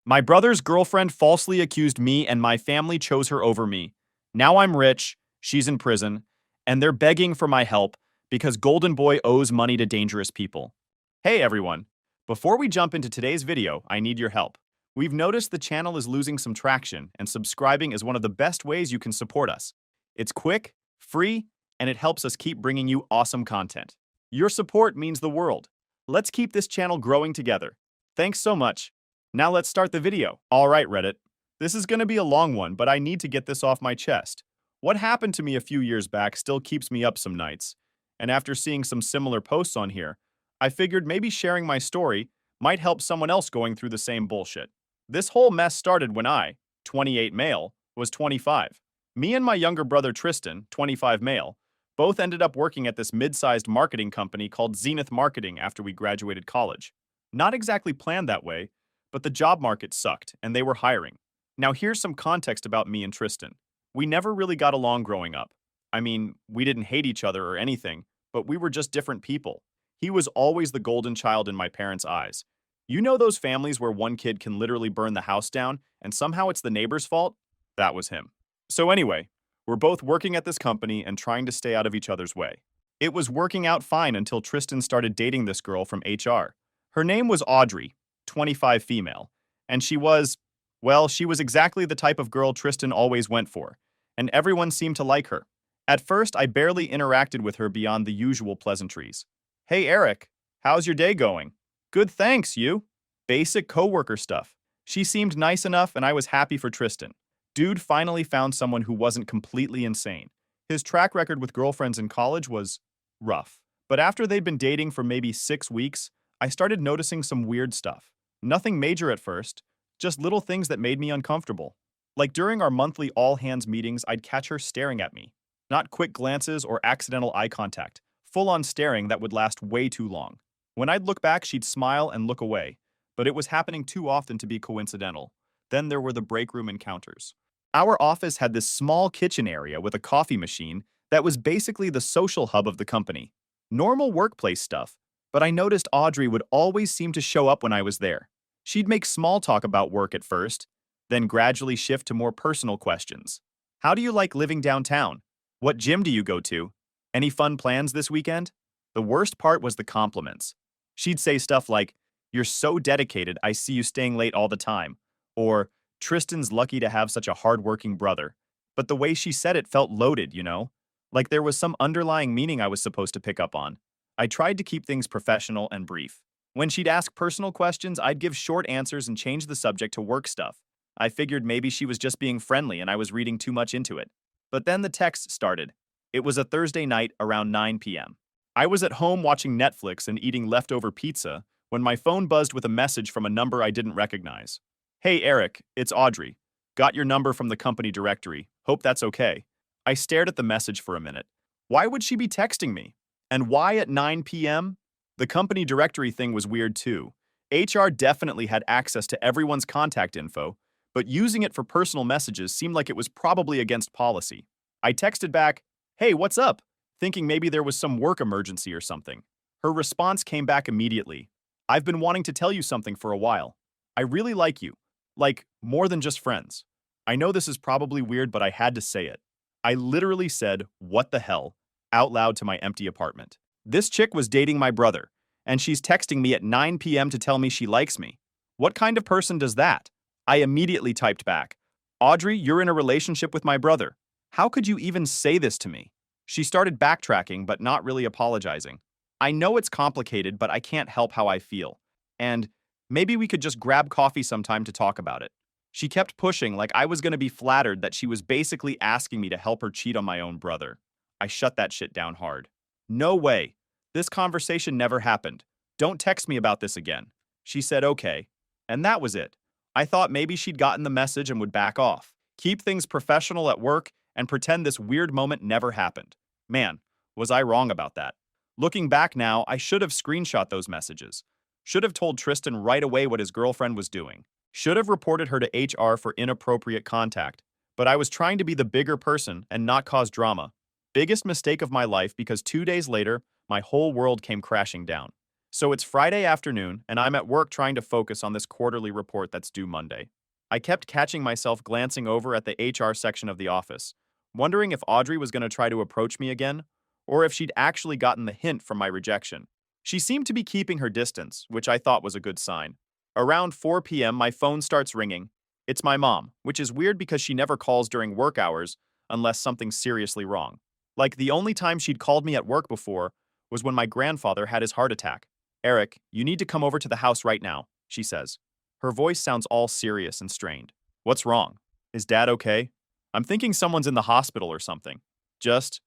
My brother's girlfriend falsely accused me and my family chose her over me. Now I'm rich, she's in prison, and they're begging for my help because Golden Boy owes money to dangerous people. Hey everyone! Before we jump into today's video, I need your help. We've noticed the channel is losing some traction, and subscribing is one of the best ways you can support us. It's quick, free, and it helps us keep bringing you awesome content. Your support means the world. Let's keep this channel growing together. Thanks so much. Now let's start the video. All right, Reddit. This is going to be a long one, but I need to get this off my chest. What happened to me a few years back still keeps me up some nights. And after seeing some similar posts on here, I figured maybe sharing my story might help someone else going through the same bullshit. This whole mess started when I, 28 male, was 25. Me and my younger brother Tristan, 25 male, both ended up working at this mid-sized marketing company called Zenith Marketing after we graduated college. Not exactly planned that way, but the job market sucked, and they were hiring. Now here's some context about me and Tristan. We never really got along growing up. I mean, we didn't hate each other or anything, but we were just different people. He was always the golden child in my parents' eyes. You know those families where one kid can literally burn the house down, and somehow it's the neighbor's fault? That was him. So anyway, we're both working at this company and trying to stay out of each other's way. It was working out fine until Tristan started dating this girl from HR. Her name was Audrey, 25 female, and she was exactly the type of girl Tristan always went for, and everyone seemed to like her. At first, I barely interacted with her beyond the usual pleasantries. Hey Eric, how's your day going? Good thanks, you. Basic coworker stuff. She seemed nice enough and I was happy for Tristan. Dude finally found someone who wasn't completely insane. His track record with girlfriends in college was rough. But after they'd been dating for maybe 6 weeks, I started noticing some weird stuff. Nothing major at first, just little things that made me uncomfortable. Like during our monthly all-hands meetings, I'd catch her staring at me. Not quick glances or accidental eye contact, full-on staring that would last way too long. When I'd look back, she'd smile and look away, but it was happening too often to be coincidental. Then there were the break room encounters. Our office had this small kitchen area with a coffee machine that was basically the social hub of the company. Normal workplace stuff, but I noticed Audrey would always seem to show up when I was there. She'd make small talk about work at first, then gradually shift to more personal questions. How do you like living downtown? What gym do you go to? Any fun plans this weekend? The worst part was the compliments. She'd say stuff like, "You're so dedicated, I see you staying late all the time," or "Tristan's lucky to have such a hardworking brother." But the way she said it felt loaded, you know? Like there was some underlying meaning I was supposed to pick up on. I tried to keep things professional and brief. When she'd ask personal questions, I'd give short answers and change the subject to work stuff. I figured maybe she was just being friendly and I was reading too much into it. But then the text started. It was a Thursday night around 9 p.m. I was at home watching Netflix and eating leftover pizza when my phone buzzed with a message from a number I didn't recognize. "Hey Eric, it's Audrey. Got your number from the company directory. Hope that's okay." I stared at the message for a minute. Why would she be texting me? And why at 9 p.m.? The company directory thing was weird too. HR definitely had access to everyone's contact info, but using it for personal messages seemed like it was probably against policy. I texted back, "Hey, what's up?" thinking maybe there was some work emergency or something. Her response came back immediately. "I've been wanting to tell you something for a while. I really like you. Like, more than just friends." I know this is probably weird, but I had to say it. I literally said, "What the hell?" out loud to my empty apartment. This chick was dating my brother, and she's texting me at 9 p.m. to tell me she likes me. What kind of person does that? I immediately typed back, "Audrey, you're in a relationship with my brother. How could you even say this to me?" She started backtracking, but not really apologizing. I know it's complicated, but I can't help how I feel. And maybe we could just grab coffee sometime to talk about it. She kept pushing like I was going to be flattered that she was basically asking me to help her cheat on my own brother. I shut that shit down hard. "No way. This conversation never happened. Don't text me about this again." She said okay. And that was it. I thought maybe she'd gotten the message and would back off, keep things professional at work, and pretend this weird moment never happened. Man, was I wrong about that. Looking back now, I should have screenshot those messages. Should have told Tristan right away what his girlfriend was doing. Should have reported her to HR for inappropriate contact. But I was trying to be the bigger person and not cause drama. Biggest mistake of my life because 2 days later, my whole world came crashing down. So it's Friday afternoon, and I'm at work trying to focus on this quarterly report that's due Monday. I kept catching myself glancing over at the HR section of the office, wondering if Audrey was going to try to approach me again, or if she'd actually gotten the hint from my rejection. She seemed to be keeping her distance, which I thought was a good sign. Around 4 p.m., my phone starts ringing. It's my mom, which is weird because she never calls during work hours unless something's seriously wrong. Like, the only time she'd called me at work before was when my grandfather had his heart attack. Eric, you need to come over to the house right now, she says. Her voice sounds all serious and strained. What's wrong? Is Dad okay? I'm thinking someone's in the hospital or something. Just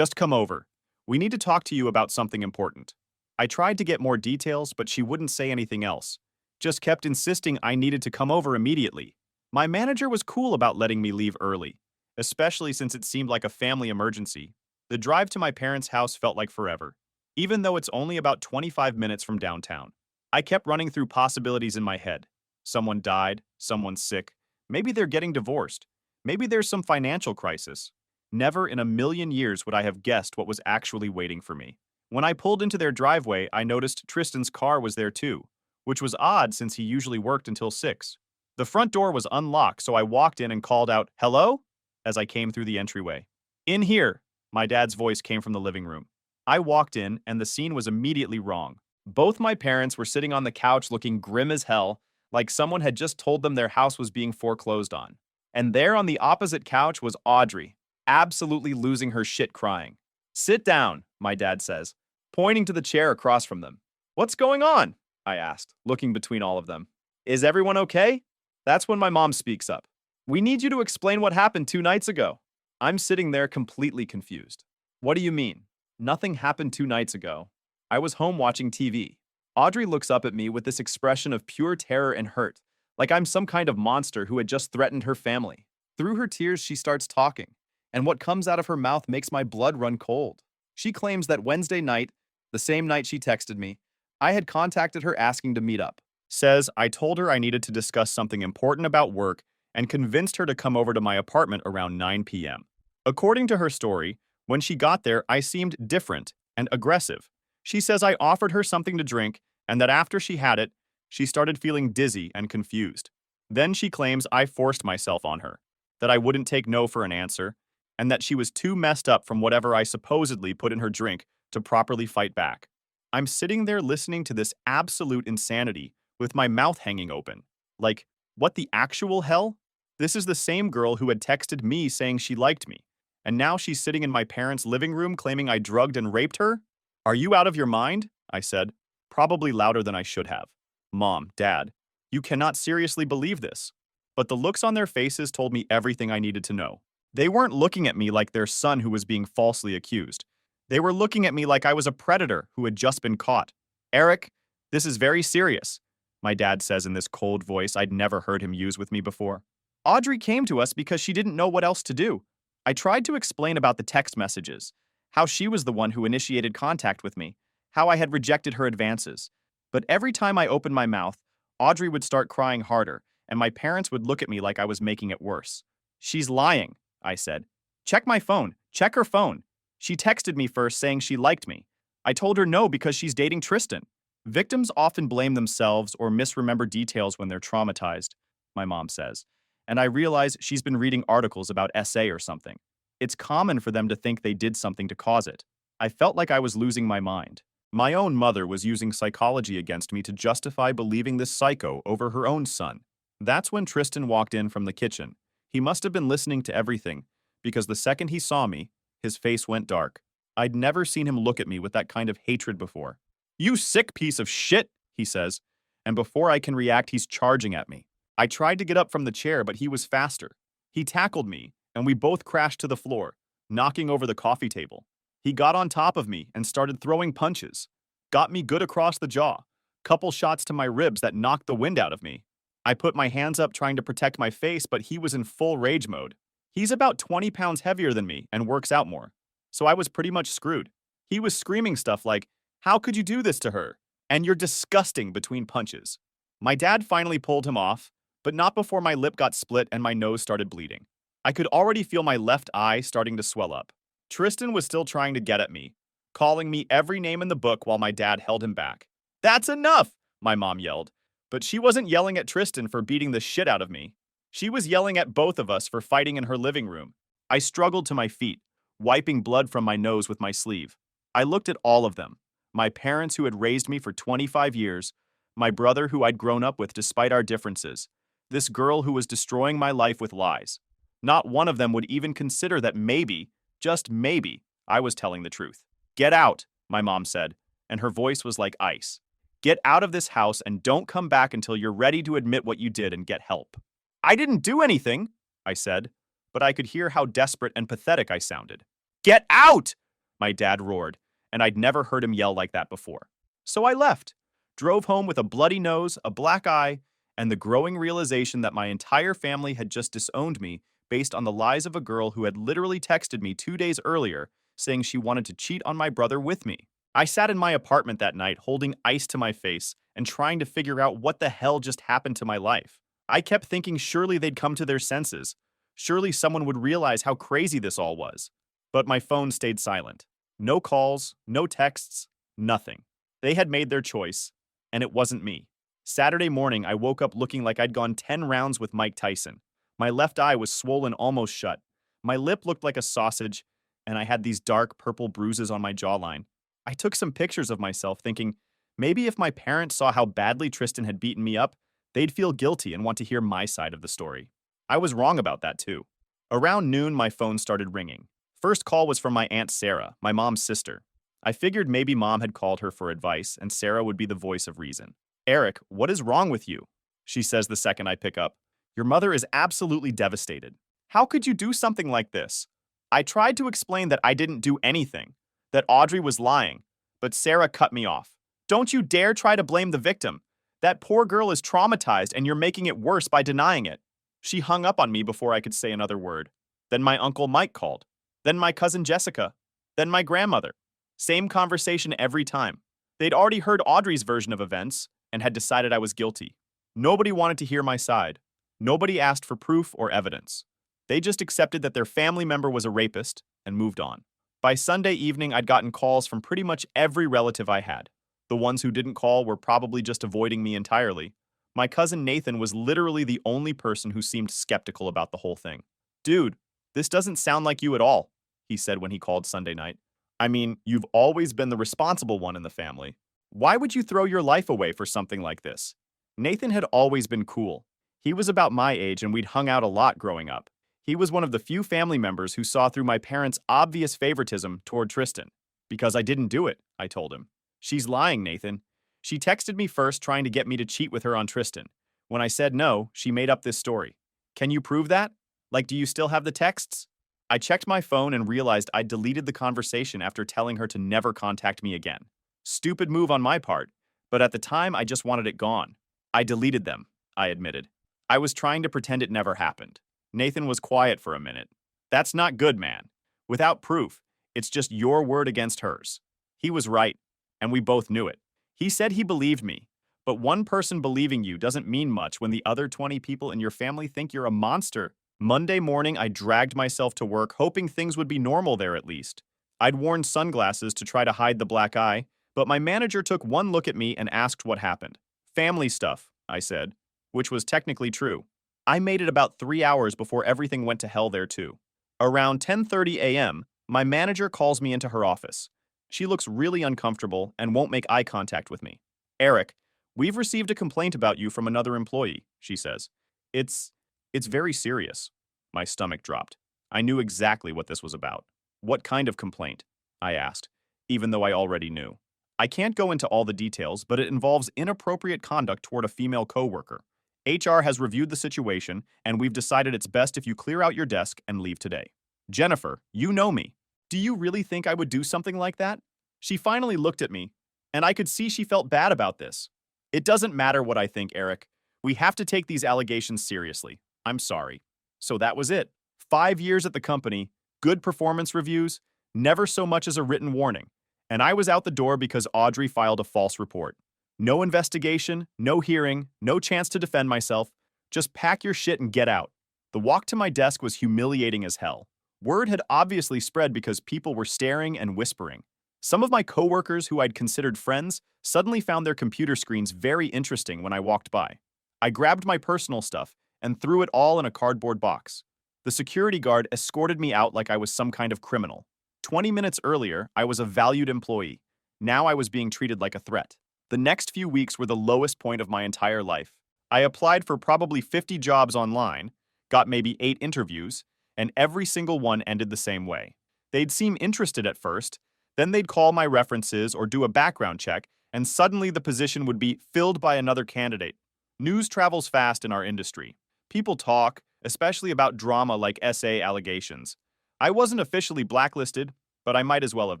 come over. We need to talk to you about something important. I tried to get more details, but she wouldn't say anything else. Just kept insisting I needed to come over immediately. My manager was cool about letting me leave early, especially since it seemed like a family emergency. The drive to my parents' house felt like forever, even though it's only about 25 minutes from downtown. I kept running through possibilities in my head. Someone died, someone's sick, maybe they're getting divorced, maybe there's some financial crisis. Never in a million years would I have guessed what was actually waiting for me. When I pulled into their driveway, I noticed Tristan's car was there too, which was odd since he usually worked until 6. The front door was unlocked, so I walked in and called out, "Hello?" as I came through the entryway. "In here," my dad's voice came from the living room. I walked in, and the scene was immediately wrong. Both my parents were sitting on the couch looking grim as hell, like someone had just told them their house was being foreclosed on. And there on the opposite couch was Audrey, absolutely losing her shit crying. "Sit down," my dad says, pointing to the chair across from them. "What's going on?" I asked, looking between all of them. "Is everyone okay?" That's when my mom speaks up. "We need you to explain what happened 2 nights ago." I'm sitting there completely confused. "What do you mean? Nothing happened 2 nights ago. I was home watching TV." Audrey looks up at me with this expression of pure terror and hurt, like I'm some kind of monster who had just threatened her family. Through her tears, she starts talking, and what comes out of her mouth makes my blood run cold. She claims that Wednesday night, the same night she texted me, I had contacted her asking to meet up. Says I told her I needed to discuss something important about work and convinced her to come over to my apartment around 9 p.m. According to her story, when she got there, I seemed different and aggressive. She says I offered her something to drink and that after she had it, she started feeling dizzy and confused. Then she claims I forced myself on her, that I wouldn't take no for an answer, and that she was too messed up from whatever I supposedly put in her drink to properly fight back. I'm sitting there listening to this absolute insanity with my mouth hanging open. Like, what the actual hell? This is the same girl who had texted me saying she liked me, and now she's sitting in my parents' living room claiming I drugged and raped her? "Are you out of your mind?" I said, probably louder than I should have. "Mom, Dad, you cannot seriously believe this." But the looks on their faces told me everything I needed to know. They weren't looking at me like their son who was being falsely accused. They were looking at me like I was a predator who had just been caught. "Eric, this is very serious," my dad says in this cold voice I'd never heard him use with me before. "Audrey came to us because she didn't know what else to do." I tried to explain about the text messages, how she was the one who initiated contact with me, how I had rejected her advances. But every time I opened my mouth, Audrey would start crying harder, and my parents would look at me like I was making it worse. "She's lying," I said. "Check my phone. Check her phone. She texted me first saying she liked me. I told her no because she's dating Tristan." Victims often blame themselves or misremember details when they're traumatized, my mom says. And I realize she's been reading articles about SA or something. It's common for them to think they did something to cause it. I felt like I was losing my mind. My own mother was using psychology against me to justify believing this psycho over her own son. That's when Tristan walked in from the kitchen. He must have been listening to everything, because the second he saw me, his face went dark. I'd never seen him look at me with that kind of hatred before. "You sick piece of shit," he says, and before I can react, he's charging at me. I tried to get up from the chair, but he was faster. He tackled me, and we both crashed to the floor, knocking over the coffee table. He got on top of me and started throwing punches. Got me good across the jaw. Couple shots to my ribs that knocked the wind out of me. I put my hands up trying to protect my face, but he was in full rage mode. He's about 20 pounds heavier than me and works out more, so I was pretty much screwed. He was screaming stuff like, "How could you do this to her?" and "You're disgusting" between punches. My dad finally pulled him off, but not before my lip got split and my nose started bleeding. I could already feel my left eye starting to swell up. Tristan was still trying to get at me, calling me every name in the book while my dad held him back. That's enough, my mom yelled. But she wasn't yelling at Tristan for beating the shit out of me. She was yelling at both of us for fighting in her living room. I struggled to my feet, wiping blood from my nose with my sleeve. I looked at all of them. My parents who had raised me for 25 years, my brother who I'd grown up with despite our differences, this girl who was destroying my life with lies. Not one of them would even consider that maybe, just maybe, I was telling the truth. Get out, my mom said, and her voice was like ice. Get out of this house and don't come back until you're ready to admit what you did and get help. I didn't do anything, I said, but I could hear how desperate and pathetic I sounded. Get out! My dad roared, and I'd never heard him yell like that before. So I left, drove home with a bloody nose, a black eye, and the growing realization that my entire family had just disowned me based on the lies of a girl who had literally texted me 2 days earlier saying she wanted to cheat on my brother with me. I sat in my apartment that night holding ice to my face and trying to figure out what the hell just happened to my life. I kept thinking surely they'd come to their senses. Surely someone would realize how crazy this all was. But my phone stayed silent. No calls, no texts, nothing. They had made their choice, and it wasn't me. Saturday morning, I woke up looking like I'd gone 10 rounds with Mike Tyson. My left eye was swollen almost shut. My lip looked like a sausage, and I had these dark purple bruises on my jawline. I took some pictures of myself thinking, maybe if my parents saw how badly Tristan had beaten me up, they'd feel guilty and want to hear my side of the story. I was wrong about that too. Around noon, my phone started ringing. First call was from my Aunt Sarah, my mom's sister. I figured maybe mom had called her for advice and Sarah would be the voice of reason. Eric, what is wrong with you? She says the second I pick up. Your mother is absolutely devastated. How could you do something like this? I tried to explain that I didn't do anything, that Audrey was lying, but Sarah cut me off. Don't you dare try to blame the victim. That poor girl is traumatized and you're making it worse by denying it. She hung up on me before I could say another word. Then my Uncle Mike called. Then my cousin Jessica. Then my grandmother. Same conversation every time. They'd already heard Audrey's version of events and had decided I was guilty. Nobody wanted to hear my side. Nobody asked for proof or evidence. They just accepted that their family member was a rapist and moved on. By Sunday evening, I'd gotten calls from pretty much every relative I had. The ones who didn't call were probably just avoiding me entirely. My cousin Nathan was literally the only person who seemed skeptical about the whole thing. Dude, this doesn't sound like you at all, he said when he called Sunday night. I mean, you've always been the responsible one in the family. Why would you throw your life away for something like this? Nathan had always been cool. He was about my age and we'd hung out a lot growing up. He was one of the few family members who saw through my parents' obvious favoritism toward Tristan. Because I didn't do it, I told him. She's lying, Nathan. She texted me first trying to get me to cheat with her on Tristan. When I said no, she made up this story. Can you prove that? Like, do you still have the texts? I checked my phone and realized I'd deleted the conversation after telling her to never contact me again. Stupid move on my part, but at the time I just wanted it gone. I deleted them, I admitted. I was trying to pretend it never happened. Nathan was quiet for a minute. That's not good, man. Without proof, it's just your word against hers. He was right, and we both knew it. He said he believed me, but one person believing you doesn't mean much when the other 20 people in your family think you're a monster. Monday morning, I dragged myself to work, hoping things would be normal there at least. I'd worn sunglasses to try to hide the black eye, but my manager took one look at me and asked what happened. Family stuff, I said, which was technically true. I made it about 3 hours before everything went to hell there too. Around 10:30 a.m., my manager calls me into her office. She looks really uncomfortable and won't make eye contact with me. Eric, we've received a complaint about you from another employee, she says. It's very serious. My stomach dropped. I knew exactly what this was about. What kind of complaint? I asked, even though I already knew. I can't go into all the details, but it involves inappropriate conduct toward a female coworker. HR has reviewed the situation, and we've decided it's best if you clear out your desk and leave today. Jennifer, you know me. Do you really think I would do something like that? She finally looked at me, and I could see she felt bad about this. It doesn't matter what I think, Eric. We have to take these allegations seriously. I'm sorry. So that was it. 5 years at the company, good performance reviews, never so much as a written warning. And I was out the door because Audrey filed a false report. No investigation, no hearing, no chance to defend myself. Just pack your shit and get out. The walk to my desk was humiliating as hell. Word had obviously spread because people were staring and whispering. Some of my coworkers who I'd considered friends suddenly found their computer screens very interesting when I walked by. I grabbed my personal stuff and threw it all in a cardboard box. The security guard escorted me out like I was some kind of criminal. 20 minutes earlier, I was a valued employee. Now I was being treated like a threat. The next few weeks were the lowest point of my entire life. I applied for probably 50 jobs online, got maybe 8 interviews, and every single one ended the same way. They'd seem interested at first, then they'd call my references or do a background check, and suddenly the position would be filled by another candidate. News travels fast in our industry. People talk, especially about drama like SA allegations. I wasn't officially blacklisted, but I might as well have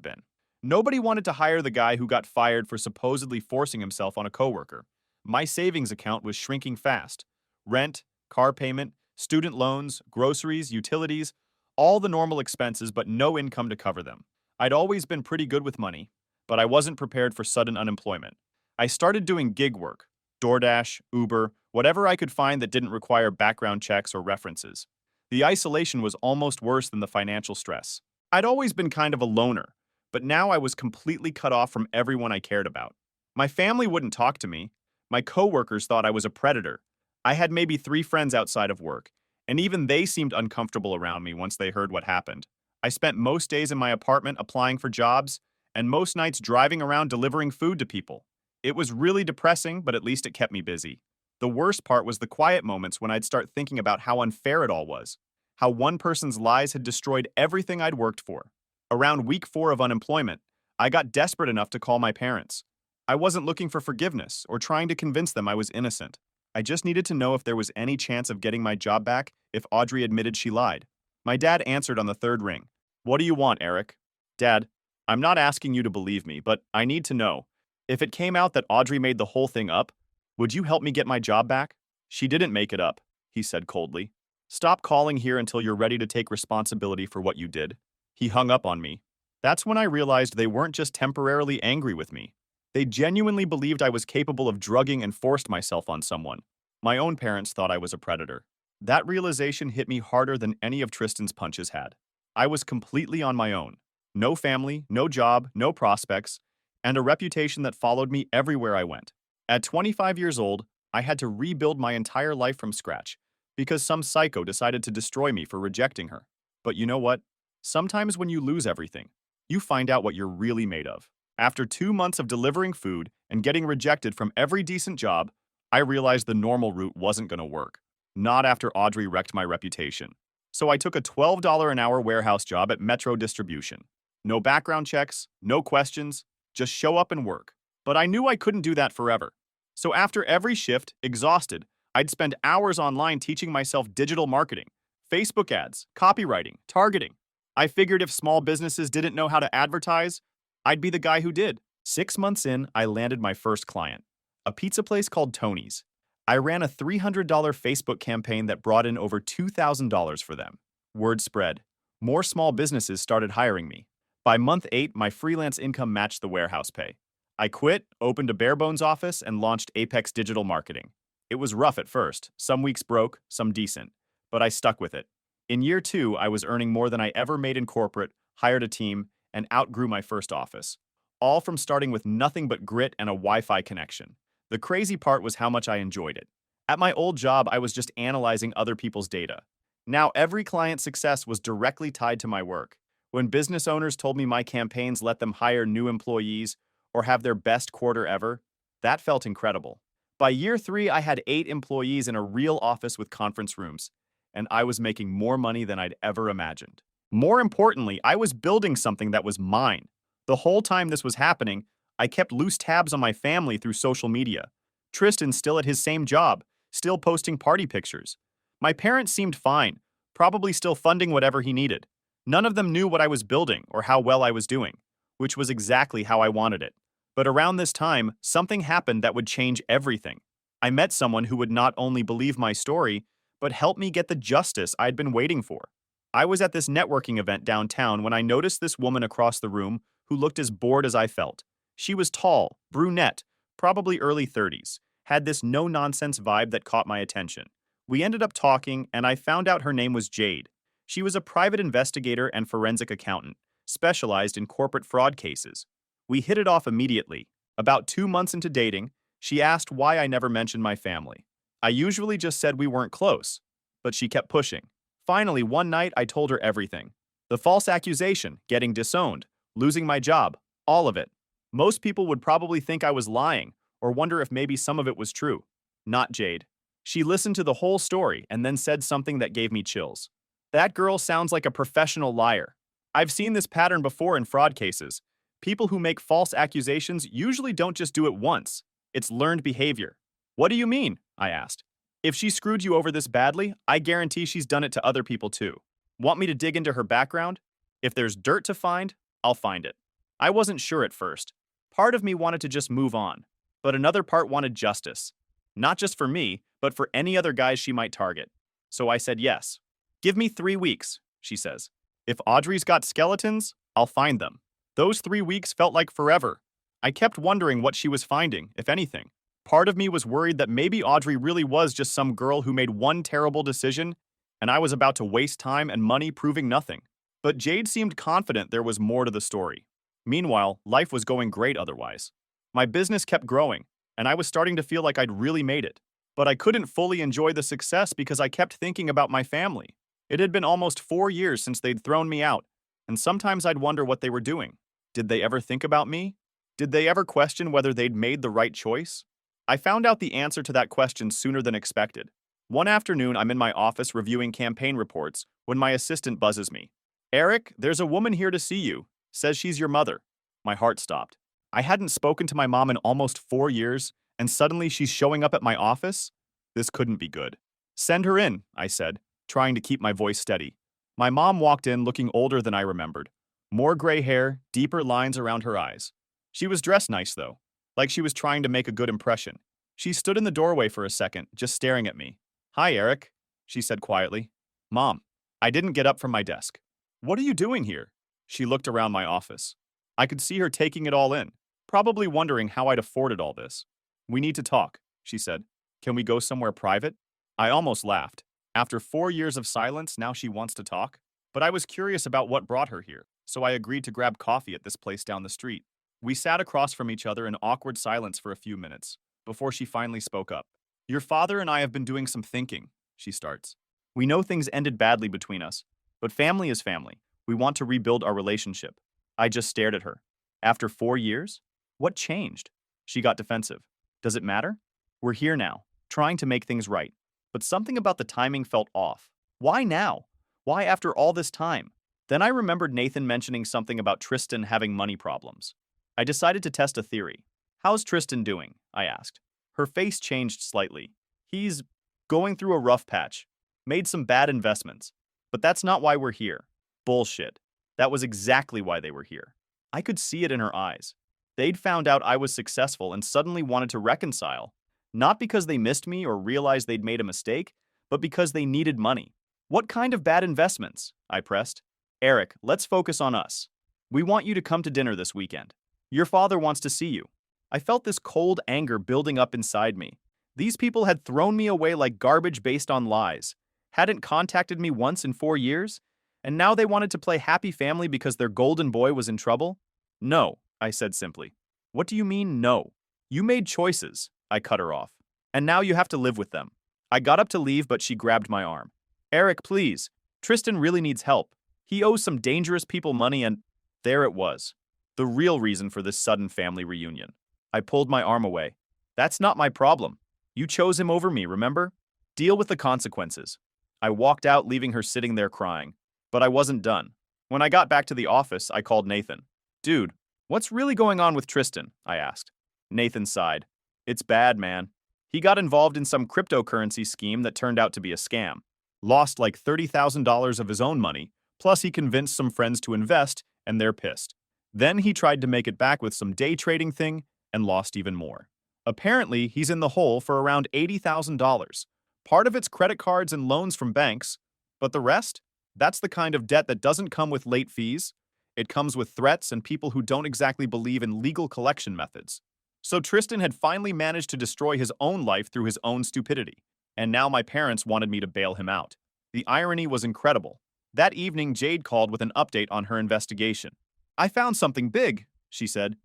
been. Nobody wanted to hire the guy who got fired for supposedly forcing himself on a coworker. My savings account was shrinking fast. Rent, car payment, student loans, groceries, utilities, all the normal expenses, but no income to cover them. I'd always been pretty good with money, but I wasn't prepared for sudden unemployment. I started doing gig work, DoorDash, Uber, whatever I could find that didn't require background checks or references. The isolation was almost worse than the financial stress. I'd always been kind of a loner, but now I was completely cut off from everyone I cared about. My family wouldn't talk to me. My coworkers thought I was a predator. I had maybe 3 friends outside of work, and even they seemed uncomfortable around me once they heard what happened. I spent most days in my apartment applying for jobs, and most nights driving around delivering food to people. It was really depressing, but at least it kept me busy. The worst part was the quiet moments when I'd start thinking about how unfair it all was, how one person's lies had destroyed everything I'd worked for. Around week 4 of unemployment, I got desperate enough to call my parents. I wasn't looking for forgiveness or trying to convince them I was innocent. I just needed to know if there was any chance of getting my job back if Audrey admitted she lied. My dad answered on the 3rd ring. "What do you want, Eric?" "Dad, I'm not asking you to believe me, but I need to know. If it came out that Audrey made the whole thing up, would you help me get my job back?" "She didn't make it up," he said coldly. "Stop calling here until you're ready to take responsibility for what you did." He hung up on me. That's when I realized they weren't just temporarily angry with me. They genuinely believed I was capable of drugging and forced myself on someone. My own parents thought I was a predator. That realization hit me harder than any of Tristan's punches had. I was completely on my own. No family, no job, no prospects, and a reputation that followed me everywhere I went. At 25 years old, I had to rebuild my entire life from scratch because some psycho decided to destroy me for rejecting her. But you know what? Sometimes when you lose everything, you find out what you're really made of. After 2 months of delivering food and getting rejected from every decent job, I realized the normal route wasn't going to work. Not after Audrey wrecked my reputation. So I took a $12 an hour warehouse job at Metro Distribution. No background checks, no questions, just show up and work. But I knew I couldn't do that forever. So after every shift, exhausted, I'd spend hours online teaching myself digital marketing, Facebook ads, copywriting, targeting. I figured if small businesses didn't know how to advertise, I'd be the guy who did. 6 months in, I landed my first client, a pizza place called Tony's. I ran a $300 Facebook campaign that brought in over $2,000 for them. Word spread. More small businesses started hiring me. By month 8, my freelance income matched the warehouse pay. I quit, opened a bare-bones office, and launched Apex Digital Marketing. It was rough at first. Some weeks broke, some decent. But I stuck with it. In year 2, I was earning more than I ever made in corporate, hired a team, and outgrew my first office. All from starting with nothing but grit and a Wi-Fi connection. The crazy part was how much I enjoyed it. At my old job, I was just analyzing other people's data. Now every client's success was directly tied to my work. When business owners told me my campaigns let them hire new employees or have their best quarter ever, that felt incredible. By year 3, I had 8 employees in a real office with conference rooms, and I was making more money than I'd ever imagined. More importantly, I was building something that was mine. The whole time this was happening, I kept loose tabs on my family through social media. Tristan's still at his same job, still posting party pictures. My parents seemed fine, probably still funding whatever he needed. None of them knew what I was building or how well I was doing, which was exactly how I wanted it. But around this time, something happened that would change everything. I met someone who would not only believe my story, but help me get the justice I'd been waiting for. I was at this networking event downtown when I noticed this woman across the room who looked as bored as I felt. She was tall, brunette, probably early 30s, had this no-nonsense vibe that caught my attention. We ended up talking, and I found out her name was Jade. She was a private investigator and forensic accountant, specialized in corporate fraud cases. We hit it off immediately. About 2 months into dating, she asked why I never mentioned my family. I usually just said we weren't close, but she kept pushing. Finally, one night I told her everything. The false accusation, getting disowned, losing my job, all of it. Most people would probably think I was lying or wonder if maybe some of it was true. Not Jade. She listened to the whole story and then said something that gave me chills. That girl sounds like a professional liar. I've seen this pattern before in fraud cases. People who make false accusations usually don't just do it once. It's learned behavior. What do you mean? I asked. If she screwed you over this badly, I guarantee she's done it to other people too. Want me to dig into her background? If there's dirt to find, I'll find it. I wasn't sure at first. Part of me wanted to just move on, but another part wanted justice. Not just for me, but for any other guys she might target. So I said yes. Give me 3 weeks, she says. If Audrey's got skeletons, I'll find them. Those 3 weeks felt like forever. I kept wondering what she was finding, if anything. Part of me was worried that maybe Audrey really was just some girl who made one terrible decision, and I was about to waste time and money proving nothing. But Jade seemed confident there was more to the story. Meanwhile, life was going great otherwise. My business kept growing, and I was starting to feel like I'd really made it. But I couldn't fully enjoy the success because I kept thinking about my family. It had been almost 4 years since they'd thrown me out, and sometimes I'd wonder what they were doing. Did they ever think about me? Did they ever question whether they'd made the right choice? I found out the answer to that question sooner than expected. One afternoon, I'm in my office reviewing campaign reports when my assistant buzzes me. Eric, there's a woman here to see you. Says she's your mother. My heart stopped. I hadn't spoken to my mom in almost 4 years, and suddenly she's showing up at my office? This couldn't be good. Send her in, I said, trying to keep my voice steady. My mom walked in looking older than I remembered. More gray hair, deeper lines around her eyes. She was dressed nice, though, like she was trying to make a good impression. She stood in the doorway for a second, just staring at me. Hi, Eric, she said quietly. Mom, I didn't get up from my desk. What are you doing here? She looked around my office. I could see her taking it all in, probably wondering how I'd afforded all this. We need to talk, she said. Can we go somewhere private? I almost laughed. After 4 years of silence, now she wants to talk? But I was curious about what brought her here, so I agreed to grab coffee at this place down the street. We sat across from each other in awkward silence for a few minutes, before she finally spoke up. Your father and I have been doing some thinking, she starts. We know things ended badly between us, but family is family. We want to rebuild our relationship. I just stared at her. After 4 years? What changed? She got defensive. Does it matter? We're here now, trying to make things right. But something about the timing felt off. Why now? Why after all this time? Then I remembered Nathan mentioning something about Tristan having money problems. I decided to test a theory. How's Tristan doing? I asked. Her face changed slightly. He's going through a rough patch. Made some bad investments. But that's not why we're here. Bullshit. That was exactly why they were here. I could see it in her eyes. They'd found out I was successful and suddenly wanted to reconcile. Not because they missed me or realized they'd made a mistake, but because they needed money. What kind of bad investments? I pressed. Eric, let's focus on us. We want you to come to dinner this weekend. Your father wants to see you. I felt this cold anger building up inside me. These people had thrown me away like garbage based on lies, hadn't contacted me once in 4 years, and now they wanted to play happy family because their golden boy was in trouble? No, I said simply. What do you mean, no? You made choices, I cut her off. And now you have to live with them. I got up to leave, but she grabbed my arm. Eric, please. Tristan really needs help. He owes some dangerous people money and… There it was. The real reason for this sudden family reunion. I pulled my arm away. That's not my problem. You chose him over me, remember? Deal with the consequences. I walked out, leaving her sitting there crying. But I wasn't done. When I got back to the office, I called Nathan. Dude, what's really going on with Tristan? I asked. Nathan sighed. It's bad, man. He got involved in some cryptocurrency scheme that turned out to be a scam. Lost like $30,000 of his own money, plus he convinced some friends to invest, and they're pissed. Then he tried to make it back with some day trading thing and lost even more. Apparently, he's in the hole for around $80,000. Part of it's credit cards and loans from banks, but the rest? That's the kind of debt that doesn't come with late fees. It comes with threats and people who don't exactly believe in legal collection methods. So Tristan had finally managed to destroy his own life through his own stupidity. And now my parents wanted me to bail him out. The irony was incredible. That evening, Jade called with an update on her investigation. I found something big, she said.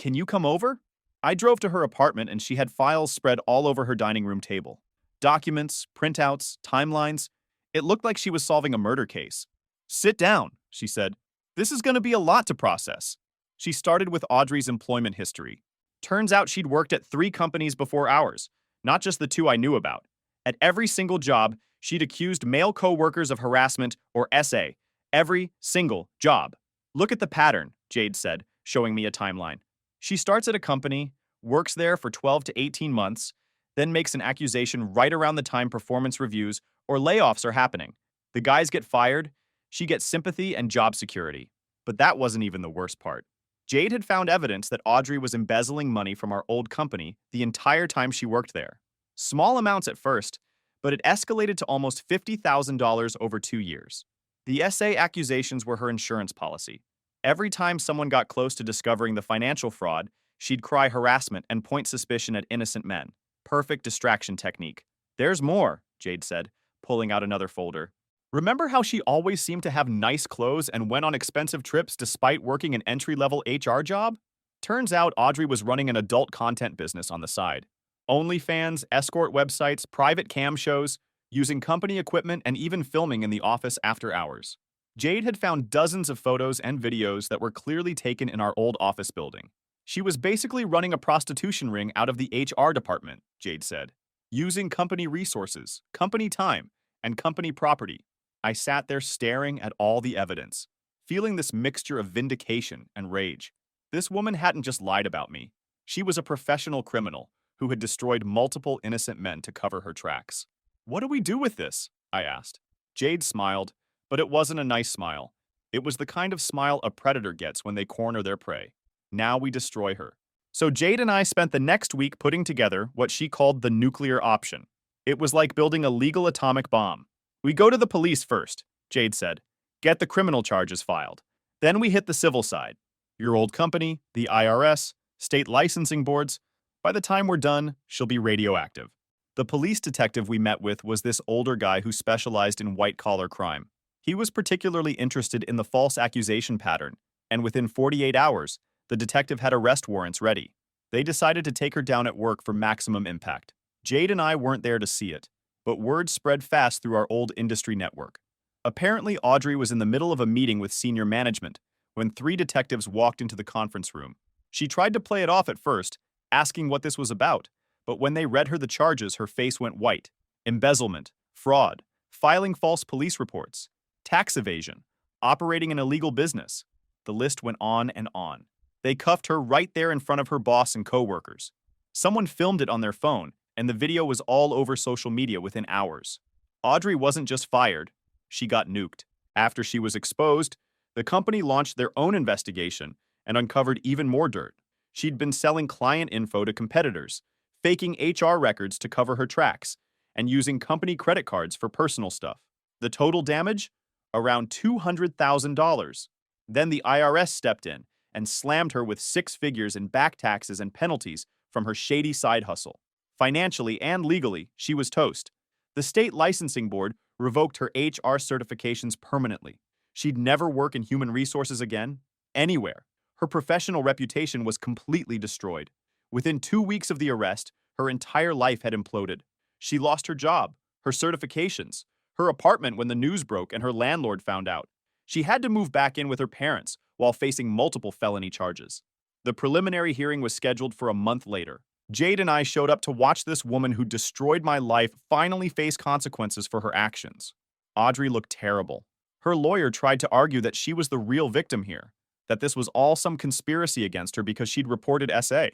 Can you come over? I drove to her apartment and she had files spread all over her dining room table. Documents, printouts, timelines. It looked like she was solving a murder case. Sit down, she said. This is going to be a lot to process. She started with Audrey's employment history. Turns out she'd worked at 3 companies before ours, not just the 2 I knew about. At every single job, she'd accused male co-workers of harassment or SA. Every single job. Look at the pattern, Jade said, showing me a timeline. She starts at a company, works there for 12 to 18 months, then makes an accusation right around the time performance reviews or layoffs are happening. The guys get fired, she gets sympathy and job security. But that wasn't even the worst part. Jade had found evidence that Audrey was embezzling money from our old company the entire time she worked there. Small amounts at first, but it escalated to almost $50,000 over 2 years. The SA accusations were her insurance policy. Every time someone got close to discovering the financial fraud, she'd cry harassment and point suspicion at innocent men. Perfect distraction technique. There's more, Jade said, pulling out another folder. Remember how she always seemed to have nice clothes and went on expensive trips despite working an entry-level HR job? Turns out Audrey was running an adult content business on the side. OnlyFans, escort websites, private cam shows, using company equipment and even filming in the office after hours. Jade had found dozens of photos and videos that were clearly taken in our old office building. She was basically running a prostitution ring out of the HR department, Jade said, using company resources, company time, and company property. I sat there staring at all the evidence, feeling this mixture of vindication and rage. This woman hadn't just lied about me. She was a professional criminal who had destroyed multiple innocent men to cover her tracks. What do we do with this? I asked. Jade smiled, but it wasn't a nice smile. It was the kind of smile a predator gets when they corner their prey. Now we destroy her. So Jade and I spent the next week putting together what she called the nuclear option. It was like building a legal atomic bomb. We go to the police first, Jade said. Get the criminal charges filed. Then we hit the civil side. Your old company, the IRS, state licensing boards. By the time we're done, she'll be radioactive. The police detective we met with was this older guy who specialized in white-collar crime. He was particularly interested in the false accusation pattern, and within 48 hours, the detective had arrest warrants ready. They decided to take her down at work for maximum impact. Jade and I weren't there to see it, but word spread fast through our old industry network. Apparently, Audrey was in the middle of a meeting with senior management when 3 detectives walked into the conference room. She tried to play it off at first, asking what this was about, but when they read her the charges, her face went white. Embezzlement, fraud, filing false police reports, tax evasion, operating an illegal business. The list went on and on. They cuffed her right there in front of her boss and co-workers. Someone filmed it on their phone, and the video was all over social media within hours. Audrey wasn't just fired, she got nuked. After she was exposed, the company launched their own investigation and uncovered even more dirt. She'd been selling client info to competitors, faking HR records to cover her tracks, and using company credit cards for personal stuff. The total damage? Around $200,000. Then the IRS stepped in and slammed her with 6 figures in back taxes and penalties from her shady side hustle. Financially and legally, she was toast. The state licensing board revoked her HR certifications permanently. She'd never work in human resources again, anywhere. Her professional reputation was completely destroyed. Within 2 weeks of the arrest, her entire life had imploded. She lost her job, her certifications, her apartment when the news broke and her landlord found out. She had to move back in with her parents while facing multiple felony charges. The preliminary hearing was scheduled for a month later. Jade and I showed up to watch this woman who destroyed my life finally face consequences for her actions. Audrey looked terrible. Her lawyer tried to argue that she was the real victim here, that this was all some conspiracy against her because she'd reported SA.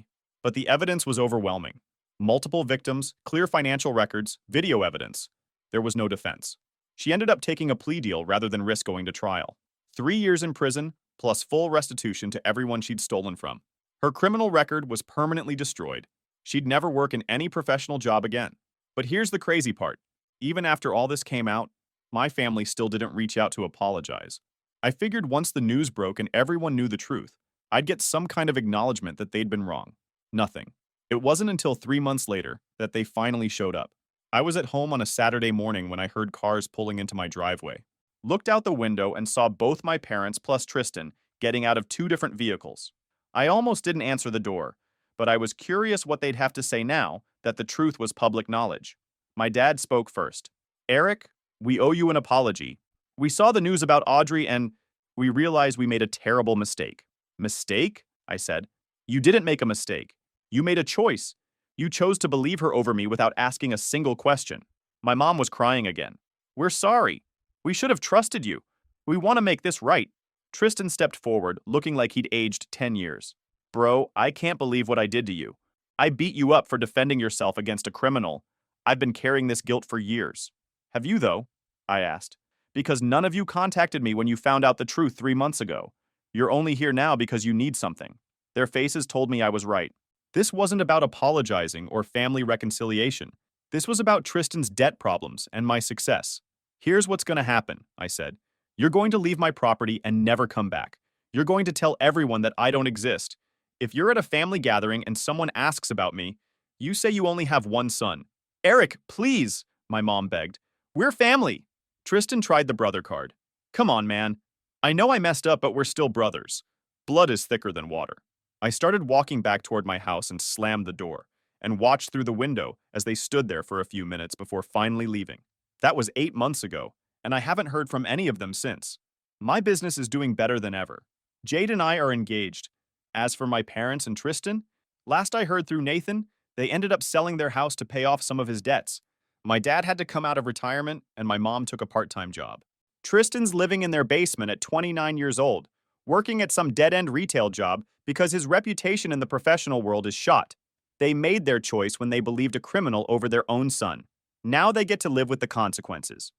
But the evidence was overwhelming. Multiple victims, clear financial records, video evidence. There was no defense. She ended up taking a plea deal rather than risk going to trial. 3 years in prison, plus full restitution to everyone she'd stolen from. Her criminal record was permanently destroyed. She'd never work in any professional job again. But here's the crazy part. Even after all this came out, my family still didn't reach out to apologize. I figured once the news broke and everyone knew the truth, I'd get some kind of acknowledgement that they'd been wrong. Nothing. It wasn't until 3 months later that they finally showed up. I was at home on a Saturday morning when I heard cars pulling into my driveway. Looked out the window and saw both my parents plus Tristan getting out of 2 different vehicles. I almost didn't answer the door, but I was curious what they'd have to say now that the truth was public knowledge. My dad spoke first. Eric, we owe you an apology. We saw the news about Audrey and we realized we made a terrible mistake. Mistake? I said. You didn't make a mistake. You made a choice. You chose to believe her over me without asking a single question. My mom was crying again. We're sorry. We should have trusted you. We want to make this right. Tristan stepped forward, looking like he'd aged 10 years. Bro, I can't believe what I did to you. I beat you up for defending yourself against a criminal. I've been carrying this guilt for years. Have you, though? I asked. Because none of you contacted me when you found out the truth 3 months ago. You're only here now because you need something. Their faces told me I was right. This wasn't about apologizing or family reconciliation. This was about Tristan's debt problems and my success. Here's what's going to happen, I said. You're going to leave my property and never come back. You're going to tell everyone that I don't exist. If you're at a family gathering and someone asks about me, you say you only have one son. Eric, please, my mom begged. We're family. Tristan tried the brother card. Come on, man. I know I messed up, but we're still brothers. Blood is thicker than water. I started walking back toward my house and slammed the door, and watched through the window as they stood there for a few minutes before finally leaving. That was 8 months ago, and I haven't heard from any of them since. My business is doing better than ever. Jade and I are engaged. As for my parents and Tristan, last I heard through Nathan, they ended up selling their house to pay off some of his debts. My dad had to come out of retirement, and my mom took a part-time job. Tristan's living in their basement at 29 years old, working at some dead-end retail job because his reputation in the professional world is shot. They made their choice when they believed a criminal over their own son. Now they get to live with the consequences.